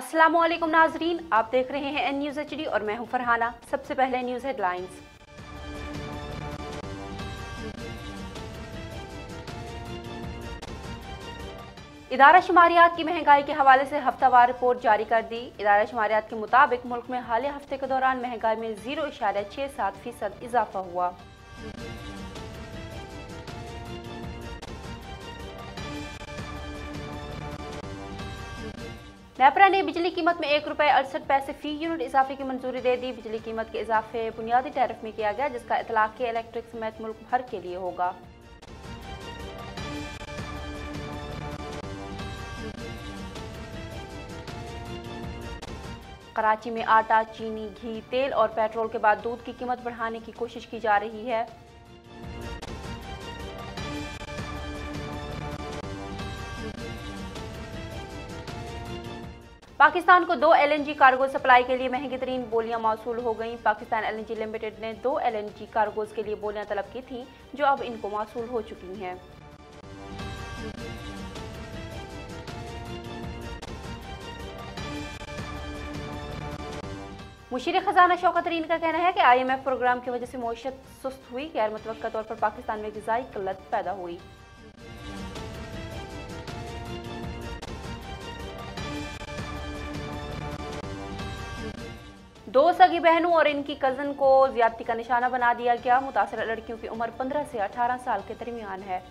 अस्सलामुअलैकुम नाजरीन, आप देख रहे हैं एन न्यूज़ HD और मैं हूं फरहाना। सबसे पहले न्यूज़ हेडलाइंस। इदारा शुमारियात की महंगाई के हवाले से हफ्तावार रिपोर्ट जारी कर दी। इदारा शुमारियात के मुताबिक मुल्क में हालिया हफ्ते के दौरान महंगाई में 0.67% इजाफा हुआ। नेपरा ने बिजली कीमत में ₹1.68 फी यूनिट इजाफे की मंजूरी दे दी। बिजली कीमत के इजाफे बुनियादी टैरिफ में किया गया, जिसका इतलाक के इलेक्ट्रिक समेत मुल्क भर के लिए होगा। कराची में आटा, चीनी, घी, तेल और पेट्रोल के बाद दूध की कीमत बढ़ाने की कोशिश की जा रही है। पाकिस्तान को 2 LNG कार्गो सप्लाई के लिए महंगी तरीन बोलियां मौसूल हो गईं। पाकिस्तान LNG लिमिटेड ने 2 LNG कार्गोज के लिए बोलियां तलब की थीं, जो अब इनको मौसूल हो चुकी हैं। मुशीर खजाना शौकत तरीन का कहना है कि IMF प्रोग्राम की वजह से मईशत सुस्त हुई। गैर मुतवक्का तौर पर पाकिस्तान में ग़िज़ाई किल्लत पैदा हुई। दो सगी बहनों और इनकी कज़न को ज़्यादती का निशाना बना दिया गया। मुतासरा लड़कियों की उम्र 15 से 18 साल के दरमियान है।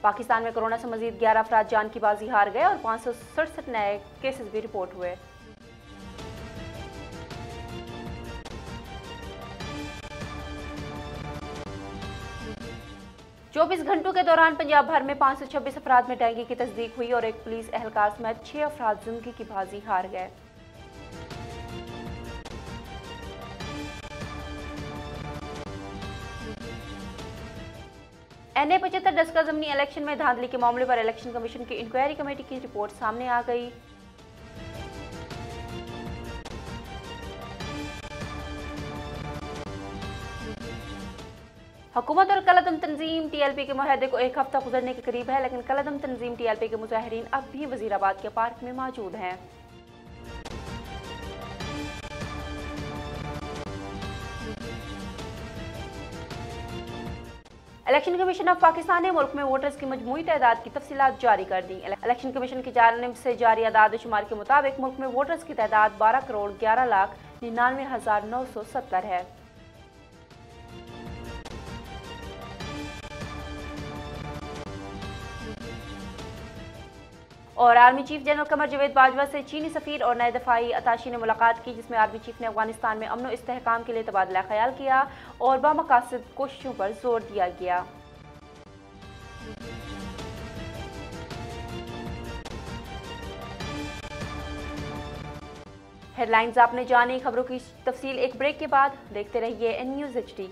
पाकिस्तान में कोरोना से मजीद 11 अफराद जान की बाजी हार गए और 567 नए केसेस भी रिपोर्ट हुए। चौबीस घंटों के दौरान पंजाब भर में 526 अफराद में डेंगू की तस्दीक हुई और एक पुलिस एहलकार समेत 6 अफराद जिंदगी की बाजी हार गए। NA-75 डस्का ज़मीनी इलेक्शन में धांधली के मामले पर इलेक्शन कमीशन की इंक्वायरी कमेटी की रिपोर्ट सामने आ गई। हुकूमत और कलअदम तंजीम TLP के मुआहदे को एक हफ्ता गुजरने के करीब है, लेकिन कलअदम तंजीम TLP के मुजाहिरीन अब भी वजीराबाद के पार्क में मौजूद हैं। इलेक्शन कमीशन ऑफ पाकिस्तान ने मुल्क में वोटर्स की मजमूई तादाद की तफसीलात जारी कर दी। इलेक्शन कमीशन की जानिब से जारी आदाद शुमार के मुताबिक मुल्क में वोटर्स की तादाद 12,11,99,970 है। और army chief general Qamar Javed Bajwa से चीनी सफीर और नए दफाई अताशी ने मुलाकात की, जिसमें आर्मी चीफ ने अफगानिस्तान में अमन और इस्तेहकाम के लिए तबादला ख्याल किया और बामकासद कोशिशों पर जोर दिया गया। हेडलाइंस आपने जानी, खबरों की तफसील एक ब्रेक के बाद। देखते रहिए एन न्यूज़ HD।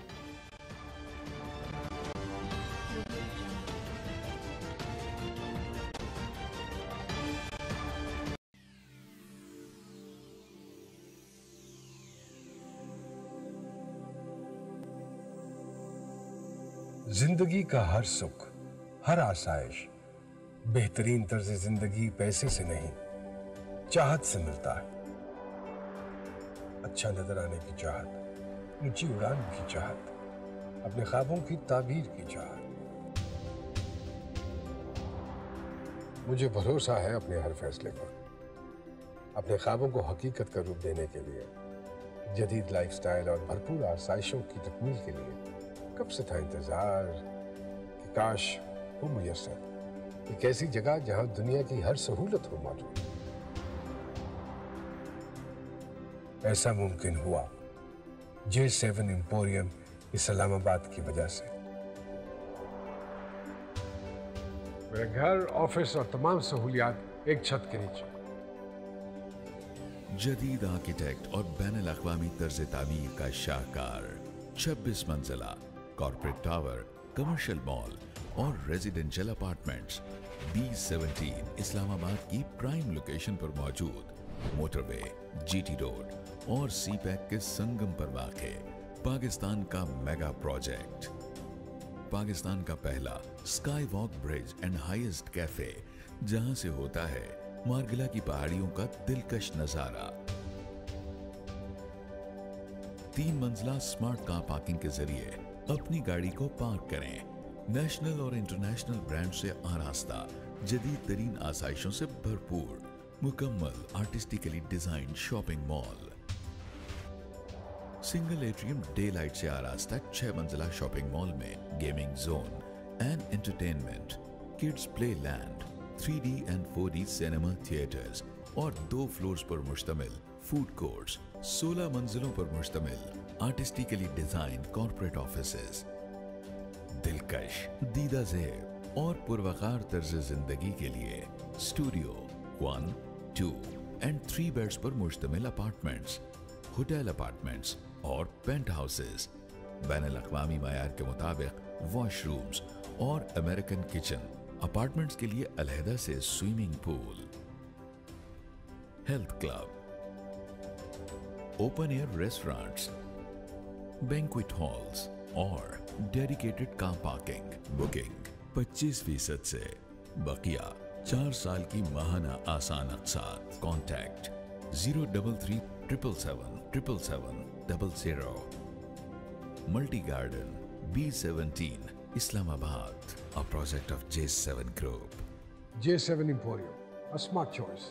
जिंदगी का हर सुख, हर आसाइश, बेहतरीन तर्ज जिंदगी पैसे से नहीं, चाहत से मिलता है। अच्छा नजर आने की चाहत, ऊंची उड़ान की चाहत, अपने ख्वाबों की ताबीर की चाहत। मुझे भरोसा है अपने हर फैसले पर। अपने ख्वाबों को हकीकत का रूप देने के लिए, जदीद लाइफस्टाइल और भरपूर आसाइशों की तकमील के लिए कब से था इंतजार कि काश हो मुयस्सर एक ऐसी जगह जहां दुनिया की हर सहूलत हो मौजूद। ऐसा मुमकिन हुआ J7 एम्पोरियम इस्लामाबाद की वजह से। मेरा घर, ऑफिस और तमाम सहूलियात एक छत के नीचे। जदीद आर्किटेक्ट और बैनुल अक़वामी तर्ज तामीर का शाहकार 26 मंजिला कॉर्पोरेट टावर, कमर्शियल मॉल और रेजिडेंशियल अपार्टमेंट्स B17 इस्लामाबाद की प्राइम लोकेशन पर मौजूद, मोटरवे, GT रोड और CPEC के संगम पर वाक़े पाकिस्तान का मेगा प्रोजेक्ट। पाकिस्तान का पहला sky walk bridge and highest cafe, जहां से होता है मार्गिला की पहाड़ियों का दिलकश नजारा। 3 मंजिला स्मार्ट कार पार्किंग के जरिए अपनी गाड़ी को पार्क करें। नेशनल और इंटरनेशनल ब्रांड से आरास्ता, जदीद तरीन आसाइशों से भरपूर मुकम्मल artistically design shopping mall. Single atrium day light से आरास्ता 6 मंजिला शॉपिंग मॉल में gaming zone and entertainment, kids play land, 3D and 4D cinema theatres और 2 फ्लोर्स पर मुश्तमिल फूड कोर्ट्स, 16 मंजिलों पर मुश्तमिल आर्टिस्टिकली डिजाइन कॉर्पोरेट ऑफिसेज, दिलकश, दीदा ज़ेब और पुरवकार तर्ज जिंदगी के लिए स्टूडियो 1, 2 एंड 3 बेड्स पर मुश्तमिल अपार्टमेंट्स, होटल अपार्टमेंट्स और पेंट हाउसेज, बैनुल-अक़वामी मयार के मुताबिक वॉशरूम्स और अमेरिकन किचन, अपार्टमेंट्स के लिए अलहदा से swimming pool, health club, open air restaurants, banquet halls और डेडिकेटेड कार पार्किंग। बुकिंग 25% से बकिया 4 साल की माहाना आसान अक़सात। Contact 033 777 777 00। Multi garden B17 Islamabad, a project of J7 Group. J7 Emporium, a smart choice.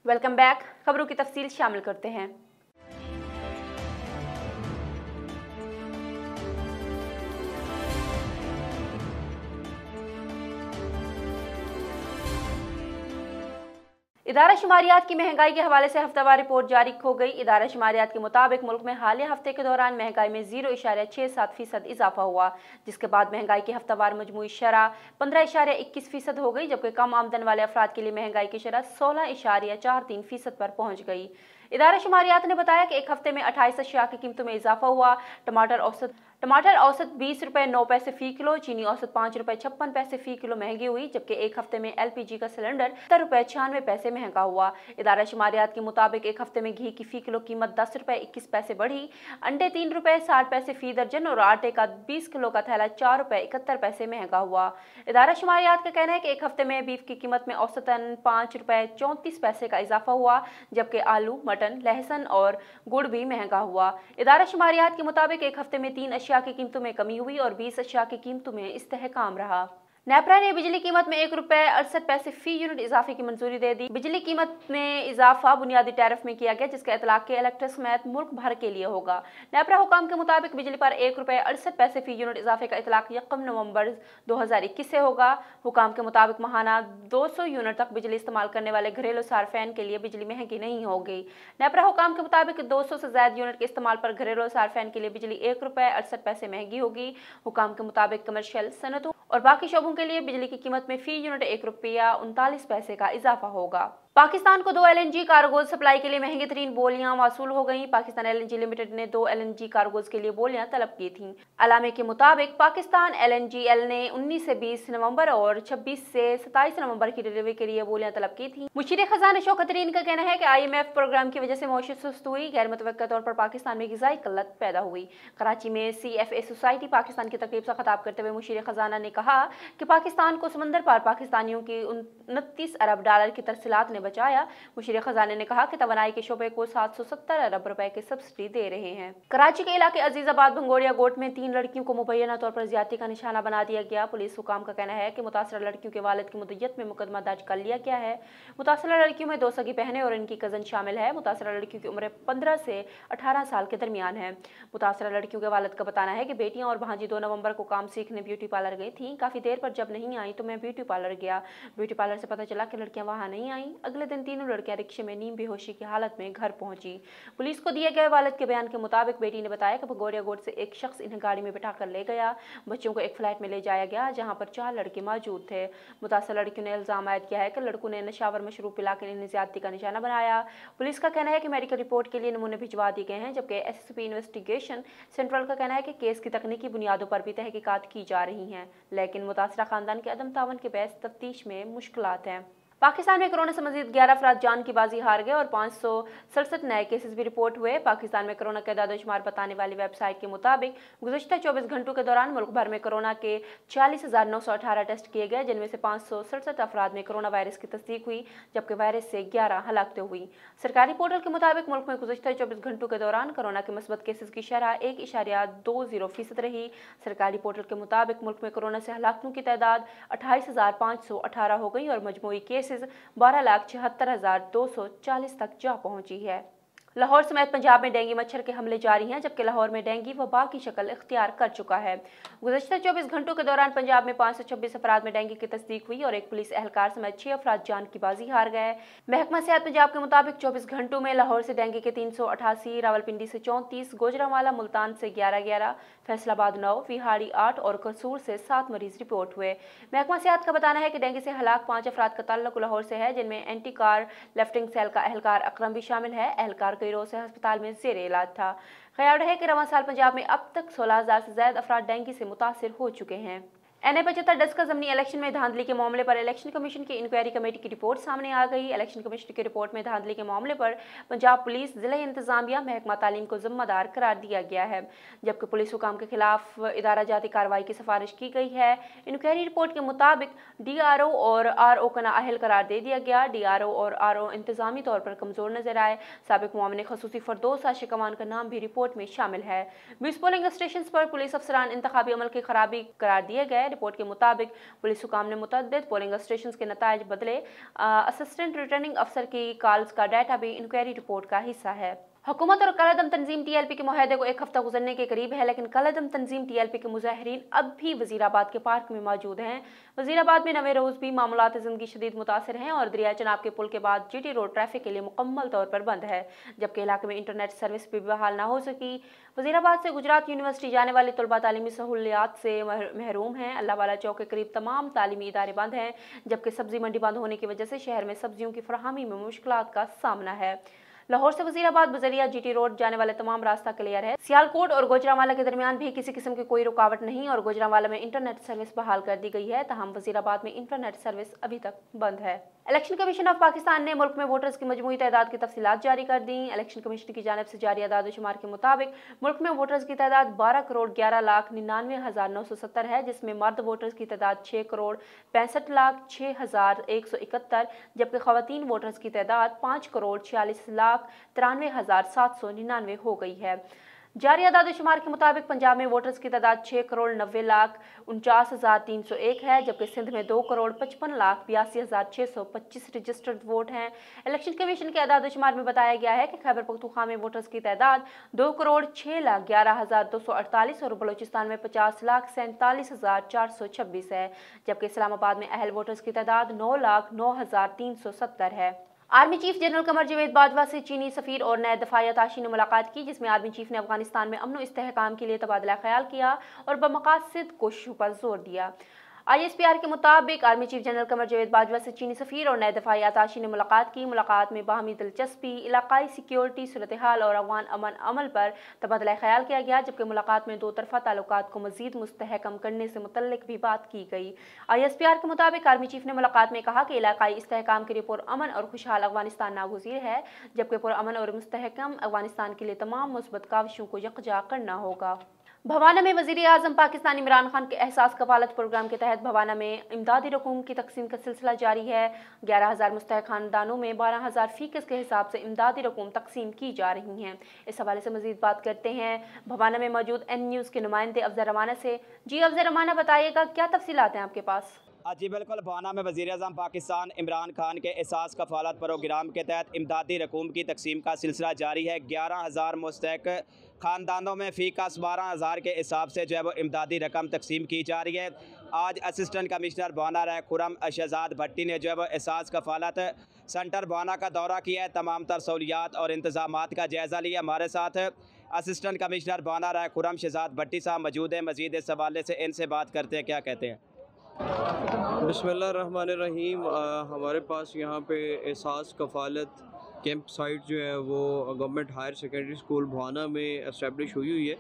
Welcome back. खबरों की तफसील शामिल करते हैं। इदारा शुमारियात की महंगाई के हवाले से हफ्तावार रिपोर्ट जारी हो गई। इदारा शुमारियात के मुताबिक मुल्क में हालिया हफ्ते के दौरान महंगाई में 0.67% इजाफा हुआ, जिसके बाद महंगाई की हफ्तावार मजमूई शरह 15.21% हो गई, जबकि कम आमदन वाले अफराद के लिए महंगाई की शरह 16.43% पर पहुँच गई। इदारा शुमारियात ने बताया कि एक हफ्ते में 28 अशिया की कीमतों में इजाफा हुआ। टमाटर औसत 20 रुपये 9 पैसे फ़ी किलो, चीनी औसत 5 रुपये 56 पैसे फ़ी किलो महंगी हुई, जबकि एक हफ्ते में LPG का सिलेंडर 70 रुपये 96 पैसे महंगा हुआ। इदारा शुमारियात के मुताबिक एक हफ्ते में घी की फ़ी किलो कीमत 10 रुपये 21 पैसे बढ़ी, अंडे 3 रुपये 60 पैसे फ़ी दर्जन और आटे का 20 किलो का थैला 4 रुपये 71 पैसे महंगा हुआ। इदारा शुमारियात का कहना है कि एक हफ्ते में बीफ की कीमत में औसतन 5 रुपये 34 पैसे का इजाफा हुआ, जबकि आलू, मटन, लहसुन और गुड़ भी महंगा हुआ। इदारा शुमारियात के मुताबिक एक हफ्ते में 3 अशिया की कीमतों में कमी हुई और 20 अशिया की कीमतों में इस्तेहकाम रहा। नेपरा ने बिजली कीमत में 1 रुपये 68 पैसे फी यूनिट इजाफे की मंजूरी दे दी। बिजली कीमत में इजाफा बुनियादी टैरिफ में किया गया, जिसका इतलाक के इलेक्ट्रिक समेत मुल्क भर के लिए होगा। नेपरा हुकाम के मुताबिक बिजली पर 1 रुपये 68 पैसे फी यूनिट इजाफे का इतलाक 1 नवंबर 2021 से होगा। हुकाम के मुताबिक माहाना 200 यूनिट तक बिजली इस्तेमाल करने वाले घरेलू सार्फिन के लिए बिजली महंगी नहीं होगी। नेपरा हुकाम के मुताबिक 200 से ज्यादा यूनिट के इस्तेमाल पर घरेलू सार्फिन के लिए बिजली 1 रुपये 68 पैसे महंगी होगी। हुकाम के मुताबिक कमर्शियल, सनतों और बाकी शोबों के लिए बिजली की कीमत में फी यूनिट 1 रुपया 39 पैसे का इजाफा होगा। पाकिस्तान को 2 एलएनजी कार्गोज सप्लाई के लिए महंगी तरीन बोलियां वसूल हो गईं। पाकिस्तान एलएनजी लिमिटेड ने 2 एलएनजी कार्गोज के लिए बोलियां तलब की थीं। अलामे के मुताबिक पाकिस्तान एलएनजीएल ने 19 से 20 नवंबर और 26 से 27 नवंबर की डिलीवरी के लिए बोलियां तलब की थीं। मुशीर खजाना शौकत तरीन का कहना है कि IMF प्रोग्राम की वजह से मौशत सुस्त हुई। गैर मुतवक्का तौर पर पाकिस्तान में गिज़ाई किल्लत पैदा हुई। कराची में CFA सोसाइटी पाकिस्तान की तकरीब से खिताब करते हुए मुशीर खजाना ने कहा कि पाकिस्तान को समंदर पार पाकिस्तानियों की 29 अरब डॉलर की तरसीलात ने बचाया। मुशीर खजाने ने कहा कि तवानाई के शोबे को 770 अरब रुपए की सब्सिडी दे रहे हैं। कराची के इलाके अजीजाबाद भंगोरिया गोट में 3 लड़कियों को मुबैना तौर पर ज्यादती का निशाना बना दिया गया। पुलिस हुकाम का कहना है कि मुतासरा लड़कियों के वालिद की मुद्दत में मुकदमा दर्ज कर लिया गया है। मुतासरा लड़कियों में 2 सगी बहनें और इनकी कजन शामिल है। मुतासरा लड़कियों की उम्र 15 से 18 साल के दरमियान है। मुतासरा लड़कियों के वालिद का बताना है कि बेटियां और भांजी 2 नवंबर को काम सीखने ब्यूटी पार्लर गई थी। काफी देर पर जब नहीं आई तो मैं ब्यूटी पार्लर गया। ब्यूटी पार्लर से पता चला कि लड़कियां वहां नहीं आई। अगले दिन तीनों लड़कियां रिक्शे में नीम बेहोशी की हालत में घर पहुंची। पुलिस को दिए गए वालिद के बयान के मुताबिक बेटी ने बताया कि भगोरिया गोट से एक शख्स इन्हें गाड़ी में बिठाकर ले गया। बच्चों को एक फ्लैट में ले जाया गया जहां पर 4 लड़के मौजूद थे। मुतासर लड़कियों ने इल्जाम आयद किया है कि लड़कों ने नशावर मशरूब पिलाकर इन्हें ज्यादती का निशाना बनाया। पुलिस का कहना है कि मेडिकल रिपोर्ट के लिए नमूने भिजवा दिए गए हैं, जबकि SSP इन्वेस्टिगेशन सेंट्रल का कहना है कि केस की तकनीकी बुनियादों पर भी तहकीकात की जा रही हैं, लेकिन मुतासरा खानदान के अदम तावन के बहस तफ्तीश में मुश्किलात हैं। पाकिस्तान में कोरोना से मजीद 11 अफराद जान की बाजी हार गए और 567 नए केसेस भी रिपोर्ट हुए। पाकिस्तान में कोरोना के आदादोशुमार बताने वाली वेबसाइट के मुताबिक गुज़श्ता 24 घंटों के दौरान मुल्क भर में कोरोना के 40,918 टेस्ट किए गए, जिनमें से 567 अफराद में कोरोना वायरस की तस्दीक हुई, जबकि वायरस से 11 हलाकतें हुई। सरकारी पोर्टल के मुताबिक मुल्क में गुज़श्ता 24 घंटों के दौरान कोरोना के मस्बत केसेस की शरह 1.20% रही। सरकारी पोर्टल के मुताबिक मुल्क में कोरोना से हलाकतों की तादाद 28,518 हो गई और मजमूई केसेस 12,76,240 तक जा पहुंची है। लाहौर समेत पंजाब में डेंगू मच्छर के हमले जारी हैं, जबकि लाहौर में डेंगू वबा की शक्ल इख्तियार कर चुका है। गुज़श्ता 24 घंटों के दौरान पंजाब में 526 अफराद में डेंगू की तस्दीक हुई और एक पुलिस एहलकार समेत 6 अफराद जान की बाजी हार गए। महकमा सेहत पंजाब के मुताबिक 24 घंटों में लाहौर से डेंगू के 388, रावलपिंडी से 34, गोजरावाला मुल्तान से 11, फैसलाबाद 9, विहाड़ी 8 और कसूर से 7 मरीज रिपोर्ट हुए। महकमा सेहत का बताना है कि डेंगू से हलाक 5 अफराद का ताल्लुक लाहौर से है, जिनमें एंटी कार लेफ्टिंग सेल का एहलकार अकरम भी शामिल है। एहलकार कई रोज से अस्पताल में ज़ेरे इलाज था। ख्याल है कि रवां साल पंजाब में अब तक 16,000 से ज्यादा अफराद डेंगू से मुतासिर हो चुके हैं। NA-75 डस्का ज़मनी इलेक्शन में धांधली के मामले पर इलेक्शन कमीशन की इंक्वायरी कमेटी की रिपोर्ट सामने आ गई। इलेक्शन कमीशन की रिपोर्ट में धांधली के मामले पर पंजाब पुलिस, जिला इंतजामिया, महकमा तालीम को जिम्मेदार करार दिया गया है, जबकि पुलिस हुकाम के खिलाफ इदारा जाती कार्रवाई की सिफारिश की गई है। इंक्वायरी रिपोर्ट के मुताबिक DRO और RO का नाअहल करार दे दिया गया। DRO और RO इंतजामी तौर पर कमजोर नजर आए। साबिक मुआविन खसूसी फरदौस आशिकवान का नाम भी रिपोर्ट में शामिल है। 20 पोलिंग स्टेशन पर पुलिस अफसरान इंतखाबी अमल की खराबी करार दिए गए। रिपोर्ट के मुताबिक पुलिस हुकाम ने मुतअद्दिद पोलिंग स्टेशन के नताइज बदले। असिस्टेंट रिटर्निंग अफसर की कॉल्स का डाटा भी इंक्वायरी रिपोर्ट का हिस्सा है। हुकूमत और कलअदम तंजीम TLP के मुआहदे को एक हफ्ता गुजरने के करीब है, लेकिन कलअदम तंजीम TLP के मुजाहिरीन अब भी वजीराबाद के पार्क में मौजूद हैं। वजीराबाद में नवे रोज भी मामलात जिंदगी शदीद मुतासर हैं और दरिया चनाब के पुल के बाद GT रोड ट्रैफिक के लिए मुकम्मल तौर पर बंद है, जबकि इलाके में इंटरनेट सर्विस भी बहाल ना हो सकी। वजीराबाद से गुजरात यूनिवर्सिटी जाने वाले तलबा तालीमी सहूलियात से महरूम हैं। अल्लाह वाला चौक के करीब तमाम तालीमी इदारे बंद हैं, जबकि सब्जी मंडी बंद होने की वजह से शहर में सब्जियों की फराहमी में मुश्किलात का सामना है। लाहौर से वजीराबाद बजरिया GT रोड जाने वाले तमाम रास्ता क्लियर है। सियालकोट और गुजरांवाला के दरमियान भी किसी किस्म की कोई रुकावट नहीं और गुजरांवाला में इंटरनेट सर्विस बहाल कर दी गई है, तहम वजीराबाद में इंटरनेट सर्विस अभी तक बंद है। इलेक्शन कमीशन ऑफ पाकिस्तान ने मुल्क में वोटर्स की मजमूई तादाद की तफसीलात जारी कर दी। इलेक्शन कमीशन की जानिब से जारी आदाद-ओ-शुमार के मुताबिक मुल्क में वोटर्स की तादाद 12,11,99,970 है, जिसमें मर्द वोटर्स की तादाद 6,65,06,171, जबकि खवातीन वोटर्स की तादाद 5,46,93,799 हो गई है। जारी आदाद-ओ-शुमार के मुताबिक पंजाब में वोटर्स की तादाद 6,90,49,301 है, जबकि सिंध में 2,55,82,625 रजिस्टर्ड वोट हैं। इलेक्शन कमीशन के आदाद-ओ-शुमार में बताया गया है कि खैबर पख्तूनख्वा में वोटर्स की तादाद 2,06,11,248 और बलोचिस्तान में 50,47,426 है, जबकि इस्लामाबाद में अहल वोटर्स की तादाद 9,09,370 है। Army chief general Qamar Javed Bajwa से चीनी सफीर और नायब दफाई अताशी ने मुलाकात की, जिसमें आर्मी चीफ ने अफगानिस्तान में अमन व इस्तेहकाम के लिए तबादला ख्याल किया और बमकासद कोशिशों पर जोर दिया। ISPR के मुताबिक army chief general Qamar Javed Bajwa से चीनी सफ़ीर और नए दफाई अताशी ने मुलाकात की। मुलाकात में बाहमी दिलचस्पी, इलाकाई सिक्योरिटी सूरत हाल और अफगान अमन अमल पर तबादला ख्याल किया गया, जबकि मुलाकात में दो तरफा ताल्लुकात को मजीद मुस्तहकम करने से मुतल्लिक भी बात की गई। ISPR के मुताबिक आर्मी चीफ ने मुलाकात में कहा कि इलाकाई इस्तेहकाम के लिए पुरअमन और खुशहाल अफगानिस्तान नागुज़ीर है, जबकि पुरअमन और मुस्तहकम अफगानिस्तान के लिए तमाम मुस्बत काविशों को यकजा करना होगा। भवाना में वज़ीर आज़म पाकिस्तान इमरान खान के एहसास कफालत प्रोग्राम के तहत भवाना में इमदादी रकूम की तकसीम का सिलसिला जारी है। 11,000 मुस्तहक खानदानों में 12,000 फीकस के हिसाब से इमदादी रकूम तकसीम की जा रही हैं। इस हवाले से मज़ीद बात करते हैं भवाना में मौजूद N न्यूज़ के नुमाइंदे अफजल रमाना से। जी अफजल रमाना, बताइएगा क्या तफसीलात हैं आपके पास? जी बिल्कुल, भवाना में वज़ीर आज़म पाकिस्तान इमरान खान के एहसास कफालत प्रोग्राम के तहत इमदादी रकूम की तकसीम का सिलसिला जारी है। 11,000 मुस्तहक ख़ानदानों में फ़ीकस 12,000 के हिसाब से जो है वो इमदादी रकम तकसीम की जा रही है। आज असिस्टेंट कमिश्नर भवाना रह खुरम शहजाद भट्टी ने जो है वो एहसास कफालत सेंटर भवाना का दौरा किया है, तमाम तर सहूलियात और इंतज़ामात का जायज़ा लिया। हमारे साथ असिस्टेंट कमिश्नर भवाना रह खुरम शहजाद भट्टी साहब मौजूद हैं। मज़ीद इस हवाले से इनसे बात करते हैं, क्या कहते हैं। बिस्मिल्लाहिर्रहमानिर्रहीम। हमारे पास यहाँ पे एहसास कफालत कैंप साइट जो है वो government higher secondary school Bhawana में इस्टेब्लिश हुई है।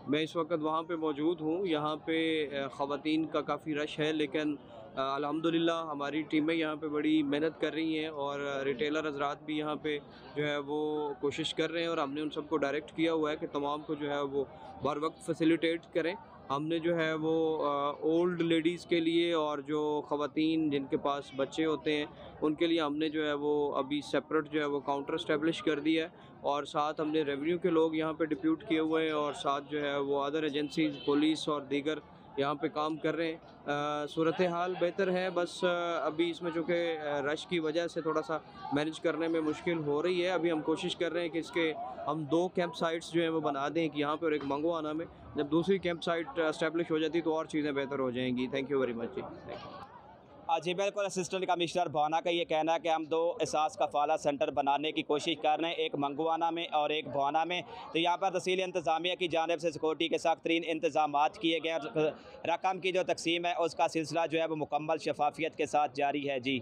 मैं इस वक्त वहाँ पे मौजूद हूँ। यहाँ पे ख़वातीन का काफ़ी रश है, लेकिन अल्हम्दुलिल्लाह हमारी टीमें यहाँ पे बड़ी मेहनत कर रही हैं और रिटेलर हज़रात भी यहाँ पे जो है वो कोशिश कर रहे हैं और हमने उन सबको डायरेक्ट किया हुआ है कि तमाम को जो है वो बर वक्त फैसिलिटेट करें। हमने जो है वो ओल्ड लेडीज़ के लिए और जो ख़वातीन जिनके पास बच्चे होते हैं उनके लिए हमने जो है वो अभी सेपरेट जो है वो काउंटर इस्टेब्लिश कर दिया है और साथ हमने रेवेन्यू के लोग यहाँ पे डिप्यूट किए हुए हैं और साथ जो है वो अदर एजेंसीज, पुलिस और दीगर यहाँ पे काम कर रहे हैं। सूरत हाल बेहतर है, बस अभी इसमें जो कि रश की वजह से थोड़ा सा मैनेज करने में मुश्किल हो रही है। अभी हम कोशिश कर रहे हैं कि इसके हम 2 कैंप साइट्स जो हैं वो बना दें, कि यहाँ पे और एक मंगवाना में। जब दूसरी कैंप साइट एस्टेब्लिश हो जाती तो और चीज़ें बेहतर हो जाएंगी। थैंक यू वेरी मच जी। जी बिल्कुल, असिस्टेंट कमिश्नर भवाना का ये कहना है कि हम 2 एहसास कफालत सेंटर बनाने की कोशिश कर रहे हैं, एक मंगवाना में और एक भवाना में। तो यहाँ पर तहसील इंतज़ामिया की जानिब से सिक्योरिटी के सख्त तरीन इंतजामात किए गए। रकम की जो तकसीम है उसका सिलसिला जो है वो मुकम्मल शफाफियत के साथ जारी है। जी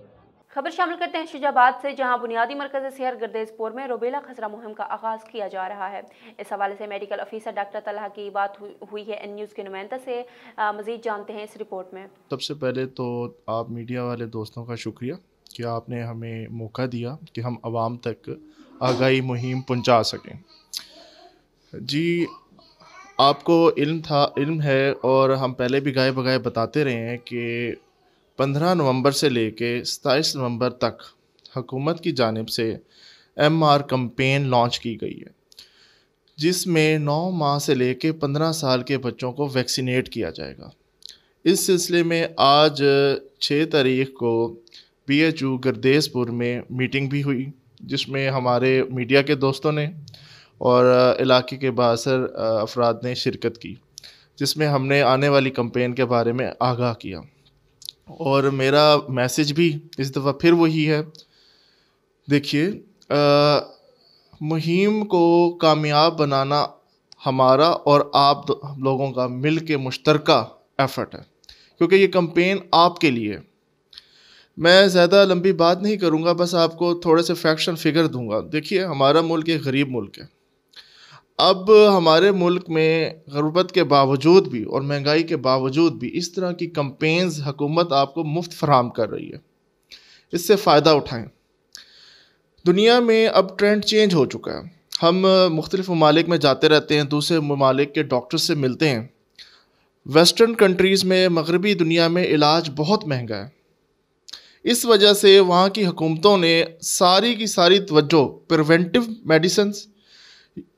खबर शामिल करते हैं शुजाबाद से, जहां बुनियादी मरकज़ सेहत गर्देजपुर में रूबेला खसरा मुहिम का आगाज़ किया जा रहा है। इस हवाले से मेडिकल ऑफिसर डॉक्टर तलहा की बात हुई है N न्यूज़ के नुमाइंदे से। मज़ीद जानते हैं इस रिपोर्ट में। सबसे पहले तो आप मीडिया वाले दोस्तों का शुक्रिया कि आपने हमें मौका दिया कि हम आवाम तक आगाही मुहिम पहुंचा सकें। जी, आपको इल्म है और हम पहले भी गाए बगाए बताते रहे हैं कि 15 नवंबर से लेके 27 नवंबर तक हुकूमत की जानिब से MR कैंपेन लॉन्च की गई है, जिसमें 9 माह से लेके 15 साल के बच्चों को वैक्सीनेट किया जाएगा। इस सिलसिले में आज 6 तारीख को BHU गर्देजपुर में मीटिंग भी हुई, जिसमें हमारे मीडिया के दोस्तों ने और इलाके के बासर अफराद ने शिरकत की, जिसमें हमने आने वाली कैंपेन के बारे में आगाह किया। और मेरा मैसेज भी इस दफ़ा फिर वही है। देखिए, मुहिम को कामयाब बनाना हमारा और आप लोगों का मिल के मुश्तरका एफ़र्ट है, क्योंकि ये कैंपेन आपके लिए। मैं ज़्यादा लंबी बात नहीं करूँगा, बस आपको थोड़े से फैक्ट्स एंड फिगर दूँगा। देखिए, हमारा मुल्क एक गरीब मुल्क है। अब हमारे मुल्क में गुर्बत के बावजूद भी और महंगाई के बावजूद भी इस तरह की कैंपेन्स हुकूमत आपको मुफ्त फराहम कर रही है। इससे फ़ायदा उठाएं। दुनिया में अब ट्रेंड चेंज हो चुका है। हम मुख्तलिफ़ ममालिक में जाते रहते हैं, दूसरे ममालिक के डॉक्टर से मिलते हैं। वेस्टर्न कंट्रीज़ में, मगरबी दुनिया में इलाज बहुत महंगा है। इस वजह से वहाँ की हुकूमतों ने सारी की सारी तवज्जो प्रिवेंटिव मेडिसिन्स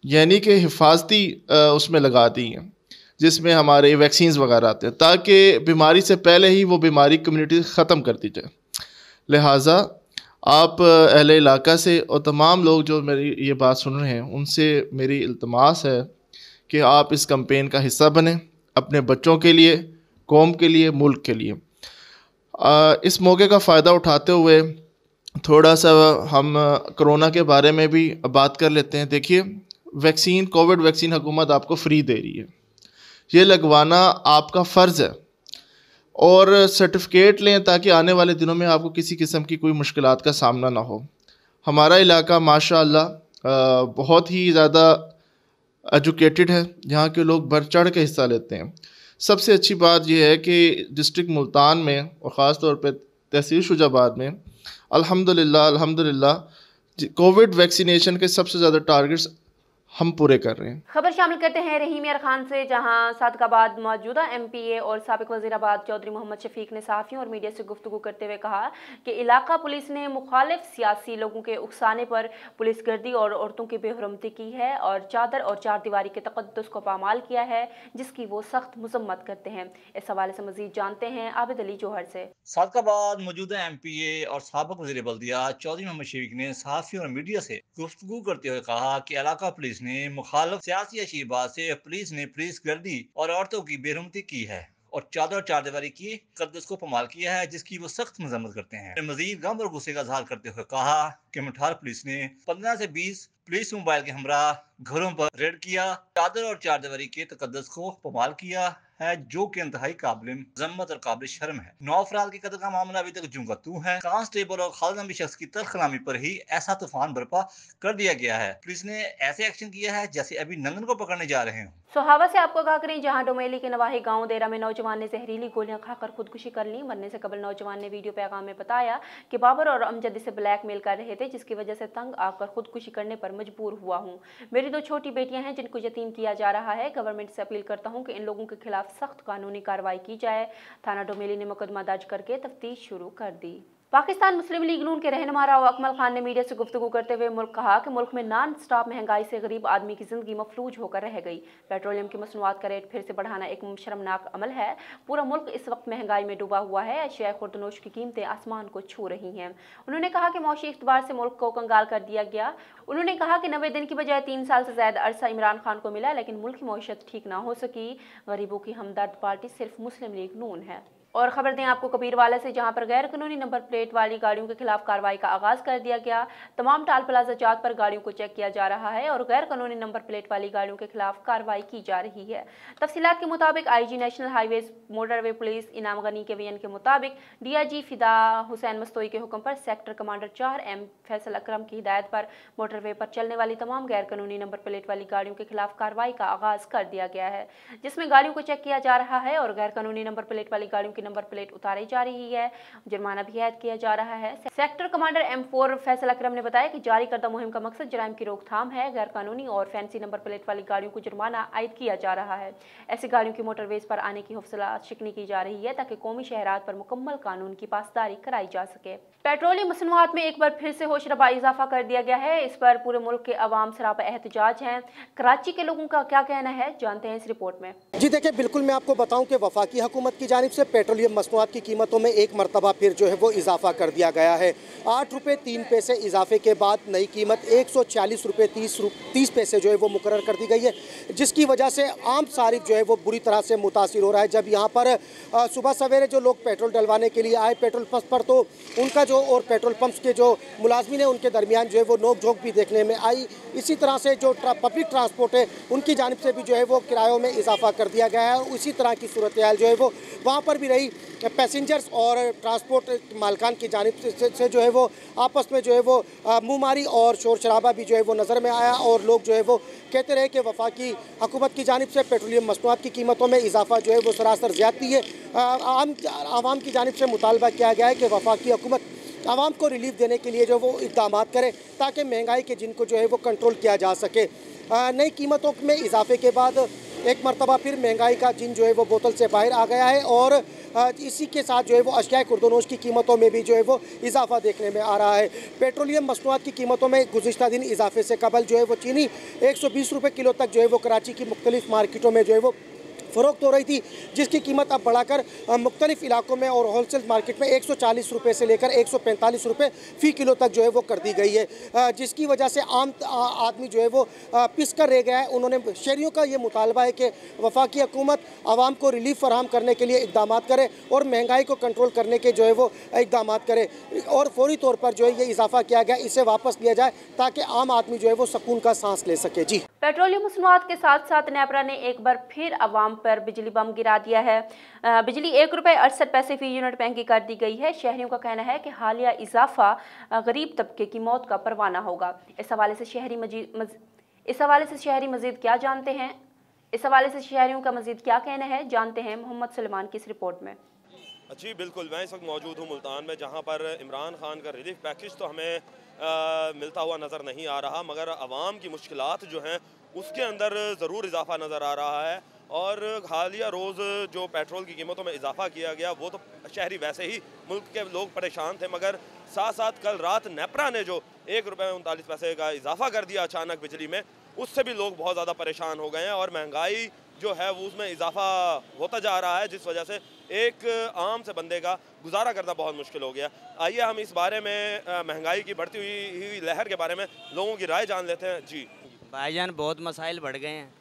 यानी कि हिफाजती उसमें लगा दी हैं, जिसमें हमारे वैक्सीन्स वगैरह आते हैं, ताकि बीमारी से पहले ही वो बीमारी कम्युनिटी ख़त्म कर दी जाए। लिहाजा आप अहले इलाका से और तमाम लोग जो मेरी ये बात सुन रहे हैं, उनसे मेरी इल्तमास है कि आप इस कैंपेन का हिस्सा बनें, अपने बच्चों के लिए, कौम के लिए, मुल्क के लिए। इस मौके का फ़ायदा उठाते हुए थोड़ा सा हम कोरोना के बारे में भी बात कर लेते हैं। देखिए, वैक्सीन, कोविड वैक्सीन हुकूमत आपको फ्री दे रही है। ये लगवाना आपका फ़र्ज़ है। और सर्टिफिकेट लें ताकि आने वाले दिनों में आपको किसी किस्म की कोई मुश्किलात का सामना ना हो। हमारा इलाका माशाअल्लाह बहुत ही ज़्यादा एजुकेटेड है, यहाँ के लोग बढ़ चढ़ के हिस्सा लेते हैं। सबसे अच्छी बात यह है कि डिस्ट्रिक्ट मुल्तान में और ख़ास तौर पे तहसील शुजाबाद में अल्हम्दुलिल्लाह कोविड वैक्सीनेशन के सबसे ज़्यादा टारगेट्स हम पूरे कर रहे हैं। खबर शामिल करते हैं रहीम यार खान से, जहां सादकाबाद मौजूदा MPA और साबिक वज़ीराबाद चौधरी मोहम्मद शफीक ने सहाफ़ियों और मीडिया से गुफ्तगू करते हुए कहा कि इलाका पुलिस ने मुखालिफ सियासी लोगों के उकसाने पर पुलिस गर्दी और औरतों की बेहरमती की है और चादर और चार दीवारी के तक़द्दुस को पामाल किया है, जिसकी वो सख्त मज़म्मत करते हैं। इस हवाले से मज़ीद जानते हैं आबिद अली जौहर से। सादकाबाद मौजूदा MPA और साबिक वज़ीर बल्दिया चौधरी मोहम्मद शफीक ने सहाफ़ियों और मीडिया से गुफ्तगू करते हुए कहा कि इलाका पुलिस ने मुखालिफ सियासी अशीबात से पुलिस ने पुलिस गर्दी और औरतों की बेरहमती की है और चादर चार दीवारी की तक़द्दुस को पामाल किया है, जिसकी वो सख्त मजम्मत करते हैं। मजीद गम और गुस्से का इज़हार करते हुए कहा कि मठार पुलिस ने 15 से 20 पुलिस मोबाइल के हमरा घरों पर रेड किया, चादर और चार दीवारी के तक़द्दुस को पामाल किया है, जो कि इंतहाई काबिल मज़म्मत और काबिल शर्म है। 9 अफराद के कत्ल का मामला अभी तक जूं का तूं है। कांस्टेबल और खालिद नामी शख्स की तल्ख कलामी पर ही ऐसा तूफान बर्पा कर दिया गया है। पुलिस ने ऐसे एक्शन किया है जैसे अभी नंगन को पकड़ने जा रहे हों। सोहावा से आपको आगाह करें, जहां डोमेली के नवाही गांव देरा में नौजवान ने जहरीली गोलियां खाकर खुदकुशी कर ली। मरने से कबल नौजवान ने वीडियो पैगाम में बताया कि बाबर और अमजद इसे ब्लैकमेल कर रहे थे, जिसकी वजह से तंग आकर खुदकुशी करने पर मजबूर हुआ हूं। मेरी 2 छोटी बेटियां हैं जिनको यतीम किया जा रहा है। गवर्नमेंट से अपील करता हूं कि इन लोगों के खिलाफ सख्त कानूनी कार्रवाई की जाए। थाना डोमेली ने मुकदमा दर्ज करके तफ्तीश शुरू कर दी। पाकिस्तान मुस्लिम लीग नून के रहनुमा राव अकमल खान ने मीडिया से गुफ्तगू करते हुए कहा कि मुल्क में नॉन स्टॉप महंगाई से गरीब आदमी की जिंदगी मफलूज होकर रह गई। पेट्रोलियम की मसनूआत का रेट फिर से बढ़ाना एक शर्मनाक अमल है। पूरा मुल्क इस वक्त महंगाई में डूबा हुआ है। अशिया खुर्दनोश की कीमतें आसमान को छू रही हैं। उन्होंने कहा कि मौशी इक़्तिदार से मुल्क को कंगाल कर दिया गया। उन्होंने कहा कि 90 दिन की बजाय 3 साल से ज्यादा अरसा इमरान खान को मिला, लेकिन मुल्क की मईशत ठीक ना हो सकी। गरीबों की हमदर्द पार्टी सिर्फ मुस्लिम लीग नून है। और खबर दें आपको कबीरवाला से, जहां पर गैर कानूनी नंबर प्लेट वाली गाड़ियों के खिलाफ कार्रवाई का आगाज कर दिया गया। तमाम टाल प्लाजा जात पर गाड़ियों को चेक किया जा रहा है और गैर कानूनी नंबर प्लेट वाली गाड़ियों के खिलाफ कार्रवाई की जा रही है। तफसीलात के मुताबिक IG national highways motorway police इनाम गनी के बयान के मुताबिक DIG फिदा हुसैन मस्तोई के हुक्म पर सेक्टर कमांडर 4 M फैसल अकरम की हिदायत पर मोटरवे पर चलने वाली तमाम गैर कानूनी नंबर प्लेट वाली गाड़ियों के खिलाफ कार्रवाई का आगाज कर दिया गया है, जिसमें गाड़ियों को चेक किया जा रहा है और गैर कानूनी नंबर प्लेट वाली गाड़ियों की नंबर प्लेट उतारी जा रही है। जुर्माना भी ऐड किया जा रहा है। सेक्टर कमांडर M4 फैसल अकरम ने बताया कि जारी करदा मुहिम का मकसद जराइम की रोकथाम है। गैर कानूनी और फैंसी नंबर प्लेट वाली गाड़ियों को जुर्माना आयद किया जा रहा है। ऐसी गाड़ियों की मोटरवेज पर आने की हौसला शिकनी की जा रही है ताकि कौमी शहरात पर मुकम्मल कानून की पासदारी कराई जा सके। पेट्रोलियम मसनूआत में एक बार फिर से होशरबा इजाफा कर दिया गया है। इस पर पूरे मुल्क के अवाम सरापा एहतजाज हैं। कराची के लोगों का क्या कहना है, जानते हैं इस रिपोर्ट में। जी देखिए, बिल्कुल मैं आपको बताऊं कि वफाकी हुकूमत की जानिब से पेट्रोलियम मसनूआत की कीमतों में एक मरतबा फिर जो है वो इजाफा कर दिया गया है। 8 रुपये 3 पैसे इजाफे के बाद नई कीमत 140 रुपये 30 पैसे जो है वो मुकर्रर कर दी गई है, जिसकी वजह से आम सारिफ जो है वो बुरी तरह से मुतासिर हो रहा है। जब यहाँ पर सुबह सवेरे जो लोग पेट्रोल डलवाने के लिए आए पेट्रोल पंप पर, तो उनका जो और पेट्रोल पंप्स के जो मुलाजमीन हैं उनके दरमियान जो है वो नोक झोंक भी देखने में आई। इसी तरह से जो पब्लिक ट्रांसपोर्ट है उनकी जानिब से भी जो है वो किरायों में इजाफा कर दिया गया है। उसी तरह की सूरत हाल जो है वो वहाँ पर भी रही। पैसेंजर्स और ट्रांसपोर्ट मालकान की जानिब से जो है वो आपस में जो है वो मुँहमारी और शोर शराबा भी जो है वो नज़र में आया और लोग जो है वो कहते रहे कि वफाकी हुकूमत की जानिब से पेट्रोलियम मसनूआत की कीमतों में इजाफा जो है वो सरासर ज़्यादती है। आवाम की जानिब से मुतालबा किया गया है कि वफाकी हुकूमत आवाम को रिलीफ देने के लिए जो वो इक़दाम करे ताकि महंगाई के जिनको जो है वो कंट्रोल किया जा सके। नई कीमतों में इजाफे के बाद एक मरतबा फिर महंगाई का जिन जो है वो बोतल से बाहर आ गया है और इसी के साथ जो है वो अशिया खुर्दनोश की कीमतों में भी जो है वो इजाफा देखने में आ रहा है। पेट्रोलियम मसनूआत की कीमतों में गुज़िश्ता दिन इजाफे से कबल जो है वो चीनी 120 रुपये किलो तक जो है वो कराची की मुख्तलिफ मार्केटों में जो है वो फ़रोख्त हो रही थी, जिसकी कीमत अब बढ़ाकर मुख्तलिफ इलाकों में और होलसेल मार्केट में 140 रुपये से लेकर 145 रुपये फ़ी किलो तक जो है वो कर दी गई है, जिसकी वजह से आम आदमी जो है वो पिस कर रह गया है। उन्होंने शहरियों का ये मुतालबा है कि वफाकी हुकूमत आवाम को रिलीफ फराहम करने के लिए इक़दाम करे और महंगाई को कंट्रोल करने के जो है वो इक़दाम करे और फौरी तौर पर जो है ये इजाफा किया गया इसे वापस लिया जाए ताकि आम आदमी जो है वो सुकून का सांस ले सके। जी, पेट्रोलियम मसनूआत के साथ साथ नेपरा ने एक बार फिर अवाम पर बिजली बम गिरा दिया है। बिजली ₹1.68 फी यूनिट महंगी कर दी गई है। शहरियों का कहना है कि हालिया इजाफा गरीब तबके की मौत का परवाना होगा। इस हवाले से शहरी मजीद क्या जानते हैं, इस हवाले से शहरियों का मजीद क्या कहना है, जानते हैं मोहम्मद सलमान की इस रिपोर्ट में। जी बिल्कुल, मैं इस वक्त मौजूद हूँ मुल्तान में, जहाँ पर इमरान खान का रिलीफ पैकेज तो हमें मिलता हुआ नज़र नहीं आ रहा, मगर आवाम की मुश्किलात जो हैं उसके अंदर ज़रूर इजाफा नज़र आ रहा है। और हालिया रोज़ जो पेट्रोल की कीमतों में इजाफा किया गया वो तो शहरी वैसे ही मुल्क के लोग परेशान थे, मगर साथ साथ कल रात नेपरा ने जो ₹1.39 का इजाफा कर दिया अचानक बिजली में, उससे भी लोग बहुत ज़्यादा परेशान हो गए हैं। और महंगाई जो है वो उसमें इजाफा होता जा रहा है, जिस वजह से एक आम से बंदे का गुजारा करना बहुत मुश्किल हो गया। आइए हम इस बारे में महंगाई की बढ़ती हुई लहर के बारे में लोगों की राय जान लेते हैं। जी भाईजान, बहुत मसाइल बढ़ गए हैं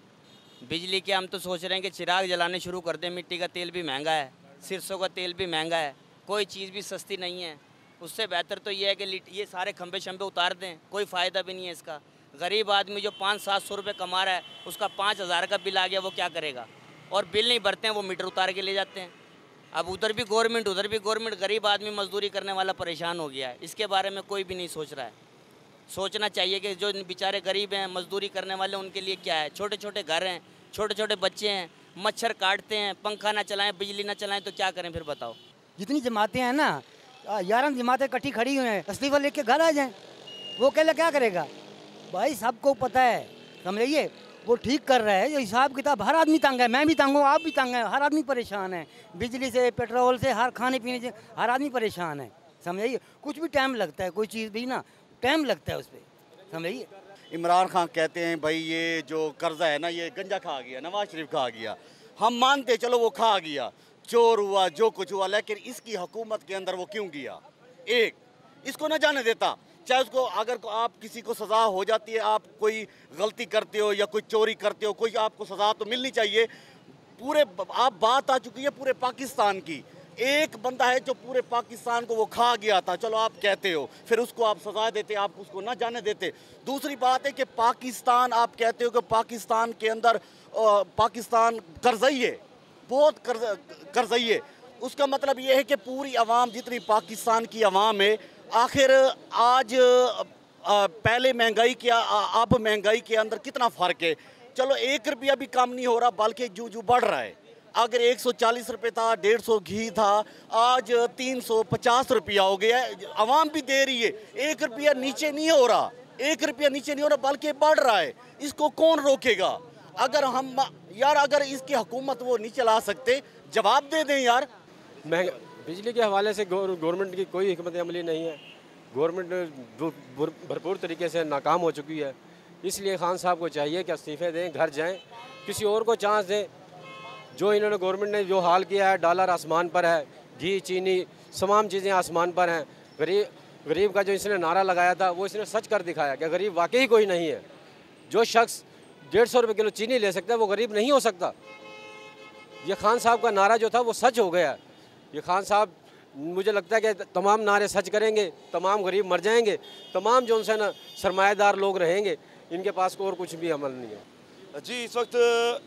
बिजली के। हम तो सोच रहे हैं कि चिराग जलाने शुरू कर दें। मिट्टी का तेल भी महंगा है, सरसों का तेल भी महंगा है, कोई चीज़ भी सस्ती नहीं है। उससे बेहतर तो ये है कि ये सारे खंबे शंबे उतार दें, कोई फ़ायदा भी नहीं है इसका। गरीब आदमी जो 500-700 रुपये कमा रहा है, उसका 5000 का बिल आ गया, वो क्या करेगा? और बिल नहीं भरते हैं, वो मीटर उतार के ले जाते हैं। अब उधर भी गवर्नमेंट उधर भी गवर्नमेंट, गरीब आदमी मजदूरी करने वाला परेशान हो गया है। इसके बारे में कोई भी नहीं सोच रहा है। सोचना चाहिए कि जो बेचारे गरीब हैं, मजदूरी करने वाले, उनके लिए क्या है। छोटे छोटे घर हैं, छोटे छोटे बच्चे हैं, मच्छर काटते हैं, पंखा ना चलाएं, बिजली ना चलाएं तो क्या करें फिर बताओ। जितनी जमातें हैं ना, 11 जमातें इकट्ठी खड़ी हुई हैं, इस्तीफा लेके घर आ जाएं, वो अकेला क्या करेगा? भाई सबको पता है, समझिए वो ठीक कर रहा है। जो हिसाब किताब, हर आदमी तंग है, मैं भी तंग हूँ, आप भी तंग हैं, हर आदमी परेशान है। बिजली से, पेट्रोल से, हर खाने पीने से हर आदमी परेशान है, समझिए। कुछ भी टाइम लगता है, कोई चीज़ भी ना टाइम लगता है उस पर, समझिए। इमरान खान कहते हैं भाई ये जो कर्जा है ना, ये गंजा खा गया, नवाज शरीफ खा गया। हम मानते चलो वो खा गया, चोर हुआ, जो कुछ हुआ, लेकिन इसकी हुकूमत के अंदर वो क्यों गया? एक, इसको ना जाने देता। चाहे उसको, अगर आप किसी को सज़ा हो जाती है, आप कोई गलती करते हो या कोई चोरी करते हो, कोई आपको सज़ा तो मिलनी चाहिए। पूरे आप बात आ चुकी है पूरे पाकिस्तान की। एक बंदा है जो पूरे पाकिस्तान को वो खा गया था, चलो आप कहते हो, फिर उसको आप सजा देते, आप उसको ना जाने देते। दूसरी बात है कि पाकिस्तान, आप कहते हो कि पाकिस्तान के अंदर पाकिस्तान कर्जई है, बहुत कर्जई है। उसका मतलब ये है कि पूरी आवाम, जितनी पाकिस्तान की आवाम है, आखिर आज पहले महंगाई किया, अब महंगाई के अंदर कितना फ़र्क है। चलो 1 रुपया भी कम नहीं हो रहा, बल्कि जो बढ़ रहा है। अगर 140 रुपये था, 150 घी था, आज 350 रुपया हो गया है। आवाम भी दे रही है, 1 रुपया नीचे नहीं हो रहा, 1 रुपया नीचे नहीं हो रहा, बल्कि बढ़ रहा है। इसको कौन रोकेगा? अगर हम यार, अगर इसकी हुकूमत वो नहीं चला सकते, जवाब दे दें यार। बिजली के हवाले से गवर्नमेंट की कोई हिकमत अमली नहीं है। गवर्नमेंट भरपूर तरीके से नाकाम हो चुकी है। इसलिए खान साहब को चाहिए कि इस्तीफ़े दें, घर जाएं, किसी और को चांस दें। जो इन्होंने गवर्नमेंट ने जो हाल किया है, डॉलर आसमान पर है, घी चीनी तमाम चीज़ें आसमान पर हैं। गरीब का जो इसने नारा लगाया था, वो इसने सच कर दिखाया कि गरीब वाकई कोई नहीं है। जो शख्स 150 रुपये किलो चीनी ले सकता है, वो गरीब नहीं हो सकता। ये खान साहब का नारा जो था वो सच हो गया। ये खान साहब, मुझे लगता है कि तमाम नारे सच करेंगे, तमाम गरीब मर जाएंगे, तमाम जो उनसे ना सरमाएदार लोग रहेंगे, इनके पास को और कुछ भी अमल नहीं है। जी, इस वक्त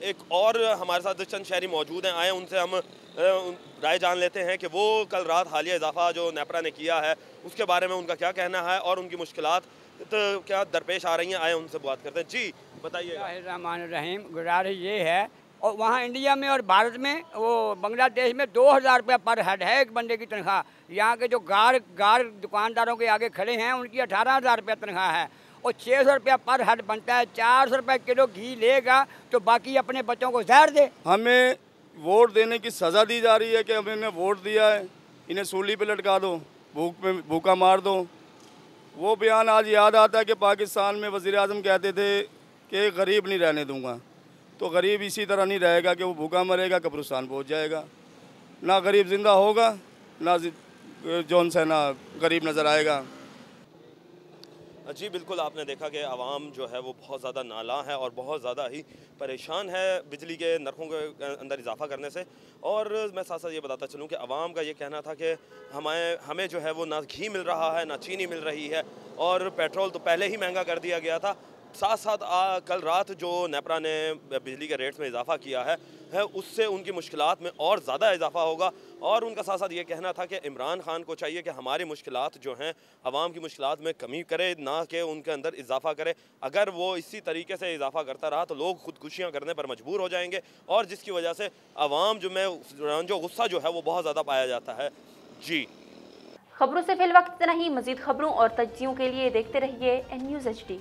एक और हमारे साथ चंद शहरी मौजूद हैं, आए उनसे हम राय जान लेते हैं कि वो कल रात हालिया इजाफा जो नेपरा ने किया है उसके बारे में उनका क्या कहना है और उनकी मुश्किलात तो क्या दरपेश आ रही हैं। आए उनसे बात करते हैं। जी बताइए। रहमान रहीम, गुजारिश ये है, और वहाँ इंडिया में और भारत में, वो बांग्लादेश में 2000 रुपया पर हेड है एक बंदे की तनख्वाह। यहाँ के जो गार दुकानदारों के आगे खड़े हैं, उनकी 18,000 रुपया तनख्वाह है, और 600 रुपया पर हेड बनता है। 400 रुपये किलो घी लेगा तो बाकी अपने बच्चों को जहर दे। हमें वोट देने की सज़ा दी जा रही है कि हमने वोट दिया है, इन्हें सूली पे लटका दो, भूखा मार दो। वो बयान आज याद आता है कि पाकिस्तान में वज़ीर आज़म कहते थे कि गरीब नहीं रहने दूंगा। तो गरीब इसी तरह नहीं रहेगा कि वो भूखा मरेगा, कब्रिस्तान पहुंच जाएगा। ना गरीब ज़िंदा होगा, ना जौन सा ना गरीब नज़र आएगा। जी बिल्कुल, आपने देखा कि आवाम जो है वो बहुत ज़्यादा नाला है और बहुत ज़्यादा ही परेशान है बिजली के नरखों के अंदर इजाफा करने से। और मैं साथ साथ ये बताता चलूँ कि आवाम का ये कहना था कि हमें जो है वो ना घी मिल रहा है, ना चीनी मिल रही है, और पेट्रोल तो पहले ही महंगा कर दिया गया था। साथ साथ कल रात जो नेपरा ने बिजली के रेट्स में इजाफा किया है उससे उनकी मुश्किलात में और ज़्यादा इजाफा होगा। और उनका साथ साथ ये कहना था कि इमरान खान को चाहिए कि हमारी मुश्किलात जो हैं आवाम की मुश्किलात में कमी करे, ना कि उनके अंदर इजाफा करे। अगर वो इसी तरीके से इजाफा करता रहा तो लोग खुदकुशियाँ करने पर मजबूर हो जाएंगे और जिसकी वजह से आवाम जो गुस्सा जो है वो बहुत ज़्यादा पाया जाता है। जी, खबरों से फिल वक्त इतना ही। मजीद खबरों और तज्जियों के लिए देखते रहिए N News HD।